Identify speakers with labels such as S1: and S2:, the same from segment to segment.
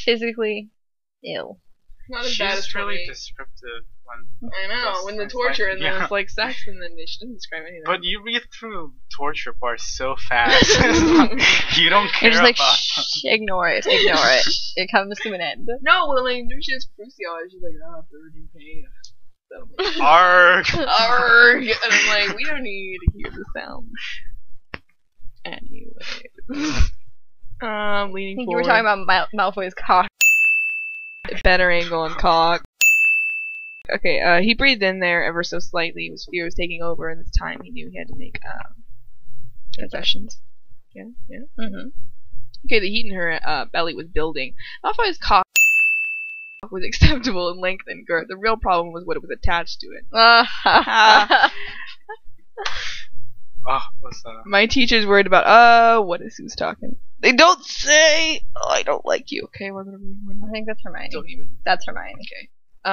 S1: physically ill.
S2: Not as bad as
S3: She's really
S2: 28.
S3: descriptive when.
S2: I know, when the
S3: It's
S2: torture
S3: like-
S2: and then
S3: yeah.
S2: it's like sex and then she doesn't describe anything.
S3: But you read through torture parts so fast. You don't care
S1: You're just like,
S3: about.
S1: shh, ignore it. It comes to an end.
S2: No, well, like, she has crucial. She's like, burning pain. So I'm like,
S3: Arg.
S2: arg! And I'm like, we don't need to hear the sound. Anyway. Leaning
S1: I think you
S2: forward.
S1: were talking about Malfoy's cock.
S2: Better angle on cock. Okay, he breathed in there ever so slightly. His fear was taking over, and this time he knew he had to make concessions. Yeah.
S1: Mm-hmm.
S2: Okay, the heat in her belly was building. Malfoy's cock was acceptable in length and girth. The real problem was what it was attached to it.
S3: Oh, what's that?
S2: My teacher's worried about, what is who's talking? They don't say, I don't like you. Okay, we're gonna read one.
S1: I think that's Hermione.
S2: Don't even.
S1: That's Hermione.
S2: Okay.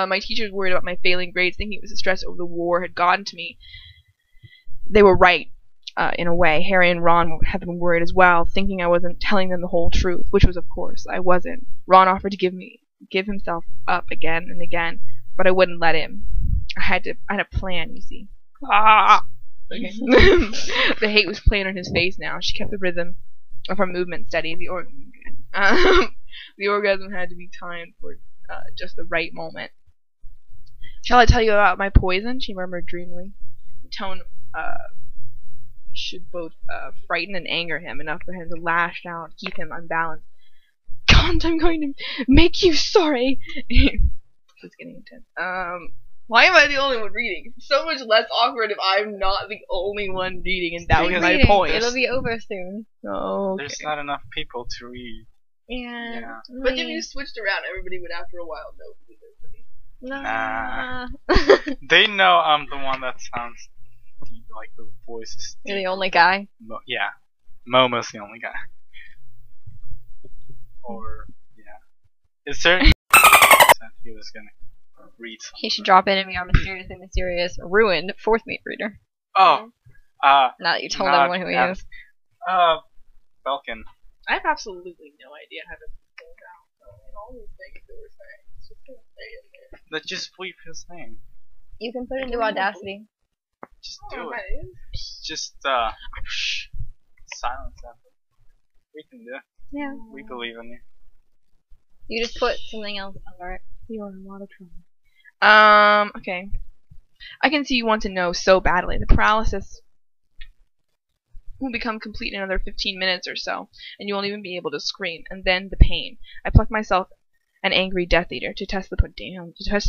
S2: My teacher's worried about my failing grades, thinking it was the stress over the war had gotten to me. They were right, in a way. Harry and Ron had been worried as well, thinking I wasn't telling them the whole truth, which was, of course, I wasn't. Ron offered to give himself up again and again, but I wouldn't let him. I had a plan, you see. Okay. The hate was playing on his face now. She kept the rhythm of her movement steady. The orgasm had to be timed for just the right moment. Shall I tell you about my poison? She murmured dreamily. The tone should both frighten and anger him, enough for him to lash out, keep him unbalanced. God, I'm going to make you sorry. It's getting intense. Why am I the only one reading? It's so much less awkward if I'm not the only one reading, and that was
S3: Because
S2: my
S1: Reading.
S2: point.
S1: It'll be over soon.
S2: Oh,
S3: There's not enough people to read.
S1: Yeah.
S3: Yeah.
S2: But if you switched around, everybody would after a while know who
S1: Nah.
S3: They know I'm the one that sounds deep, like the voice is
S1: You're the
S3: deep.
S1: only guy.
S3: Yeah. Momo's the only guy. Or, yeah. Is there he was gonna read something.
S1: He should drop in and be our mysteriously mysterious, ruined fourth mate reader.
S3: Oh.
S1: Now that you told everyone who he is.
S3: Belkin.
S2: I have absolutely no idea how to pull it out. And all these things that we're saying, it's just gonna stay in there.
S3: Let's just bleep his name.
S1: You can put it into Audacity.
S3: Just do
S2: that
S3: it.
S2: is.
S3: Just, silence that. We can do it.
S1: Yeah.
S3: We believe in you.
S1: You just put something else under it.
S2: You are in a lot of trouble. Okay. I can see you want to know so badly. The paralysis will become complete in another 15 minutes or so, and you won't even be able to scream. And then the pain. I plucked myself an angry Death Eater to test the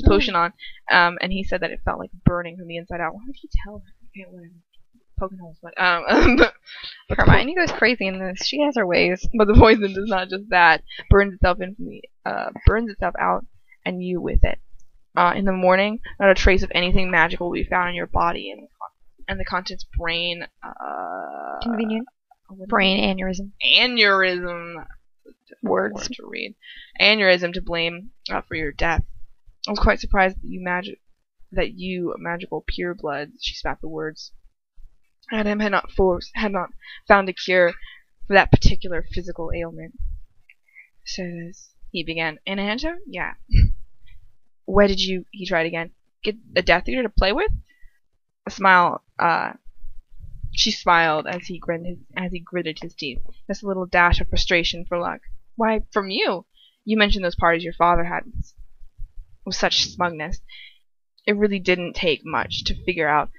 S2: potion on, and he said that it felt like burning from the inside out. Why would he tell her? Okay, whatever. Poking holes, but
S1: Hermione goes crazy in this. She has her ways.
S2: But the poison does not just that. Burns itself out, and you with it. In the morning, not a trace of anything magical will be found in your body, and the contents brain.
S1: Convenient. Brain aneurysm.
S2: Aneurysm. Word to read. Aneurysm to blame for your death. I was quite surprised that you magical pureblood. She spat the words. Adam had not found a cure for that particular physical ailment. Says he began. An antidote? Yeah. Where did you? He tried again. Get a Death Eater to play with? A smile. She smiled as he gritted his teeth. Just a little dash of frustration for luck. Why, from you? You mentioned those parties your father had with such smugness. It really didn't take much to figure out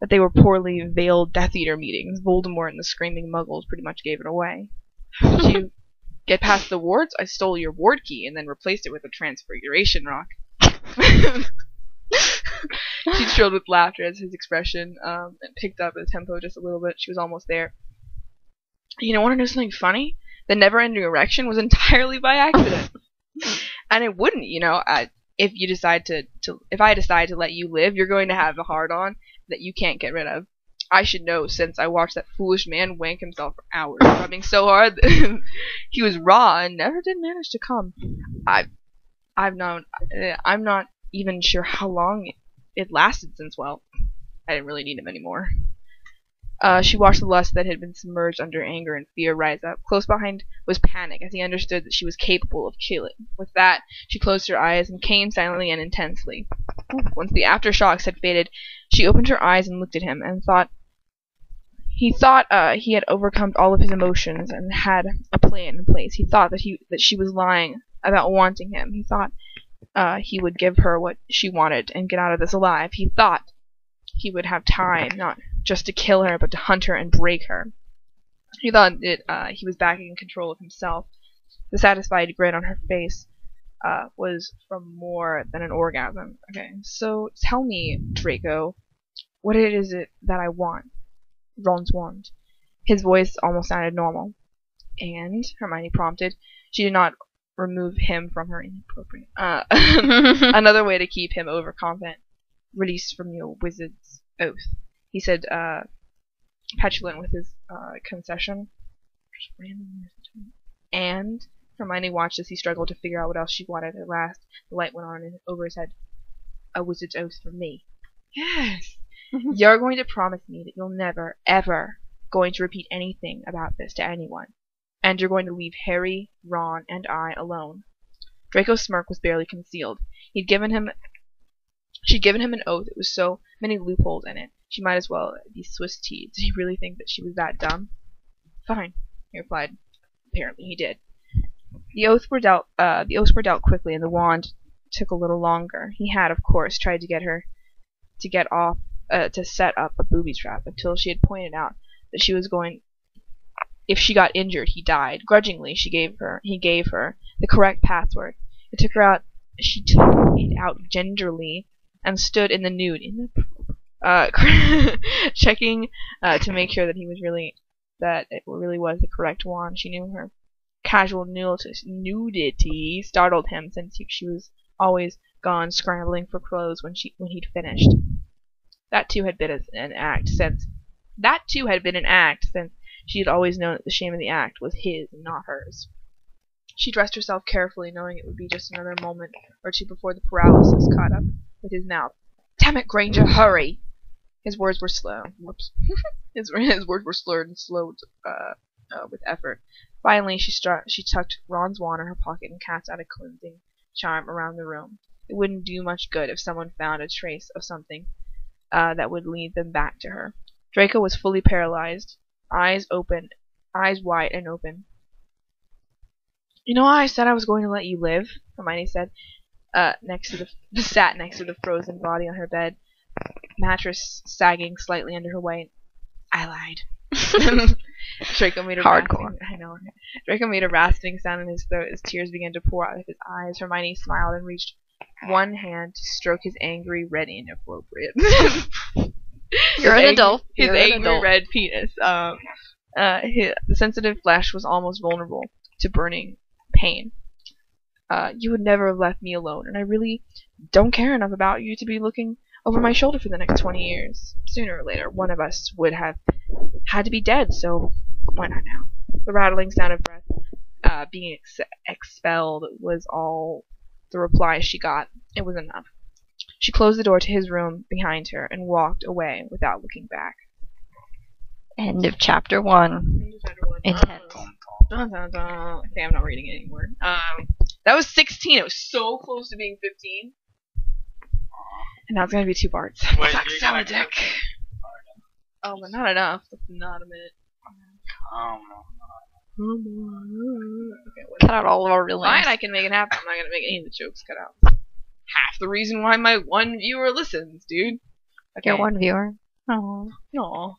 S2: that they were poorly veiled Death Eater meetings. Voldemort and the screaming muggles pretty much gave it away. Did you get past the wards? I stole your ward key and then replaced it with a transfiguration rock. She trilled with laughter as his expression and picked up the tempo just a little bit. She was almost there. You want to know something funny? The never-ending erection was entirely by accident. And it wouldn't, if you decide if I decide to let you live, you're going to have a hard-on that you can't get rid of. I should know, since I watched that foolish man wank himself for hours, rubbing so hard that he was raw and never did manage to come. I'm not even sure how long it lasted since, well, I didn't really need him anymore. She watched the lust that had been submerged under anger and fear rise up. Close behind was panic, as he understood that she was capable of killing. With that, she closed her eyes and came silently and intensely. Once the aftershocks had faded, she opened her eyes and looked at him, and he thought he had overcome all of his emotions and had a plan in place. He thought that she was lying about wanting him. He thought he would give her what she wanted and get out of this alive. He thought he would have time, not just to kill her, but to hunt her and break her. He thought that he was back in control of himself. The satisfied grin on her face was from more than an orgasm. Okay, so tell me, Draco, what it is that I want? Ron's wand. His voice almost sounded normal. And, Hermione prompted, she did not remove him from her inappropriate. Another way to keep him overconfident. Release from your wizard's oath, he said, petulant with his concession. And Hermione watched as he struggled to figure out what else she wanted. At last, the light went on over his head. A wizard's oath from me. Yes. You're going to promise me that you'll never, ever going to repeat anything about this to anyone. And you're going to leave Harry, Ron, and I alone. Draco's smirk was barely concealed. She'd given him an oath. It was so many loopholes in it. She might as well be Swiss tea. Did he really think that she was that dumb? Fine, he replied. Apparently he did. The oaths were dealt quickly, and the wand took a little longer. He had, of course, tried to get her to set up a booby trap until she had pointed out that she was going. If she got injured, he died. Grudgingly, he gave her the correct password. She took it out gingerly and stood in the nude, checking to make sure that it really was the correct wand. She knew her casual nudity startled him, since she was always gone scrambling for clothes when he'd finished. That too had been an act since she had always known that the shame of the act was his and not hers. She dressed herself carefully, knowing it would be just another moment or two before the paralysis caught up with his mouth. Damn it, Granger, hurry! His words were slow. Whoops. His words were slurred and slowed with effort. Finally, she tucked Ron's wand in her pocket and cast out a cleansing charm around the room. It wouldn't do much good if someone found a trace of something that would lead them back to her. Draco was fully paralyzed, eyes wide and open. You know how I said I was going to let you live? Hermione said, sat next to the frozen body on her bed, mattress sagging slightly under her weight. I lied. Draco made a
S1: Hardcore.
S2: Draco made a rasping sound in his throat as tears began to pour out of his eyes. Hermione smiled and reached one hand to stroke his angry, red, inappropriate.
S1: You're an adult.
S2: His
S1: You're an
S2: angry
S1: adult.
S2: red penis. The sensitive flesh was almost vulnerable to burning pain. You would never have left me alone, and I really don't care enough about you to be looking over my shoulder for the next 20 years. Sooner or later, one of us would have had to be dead, so why not now? The rattling sound of breath being expelled was all the reply she got. It was enough. She closed the door to his room behind her and walked away without looking back.
S1: End of chapter 1. Intense.
S2: Dun, dun, dun. Okay, I'm not reading it anymore. That was 16. It was so close to being 15. And now it's gonna be 2 parts.
S3: Wait,
S2: Fuck,
S3: you're
S2: salad
S3: gonna-
S2: dick. Oh, but not enough. That's not a minute. Okay,
S1: Cut out all of our real names.
S2: fine, I can make it happen. I'm not gonna make any of the jokes cut out. Half the reason why my one viewer listens, dude. Okay.
S1: Get one viewer. Oh.
S2: No.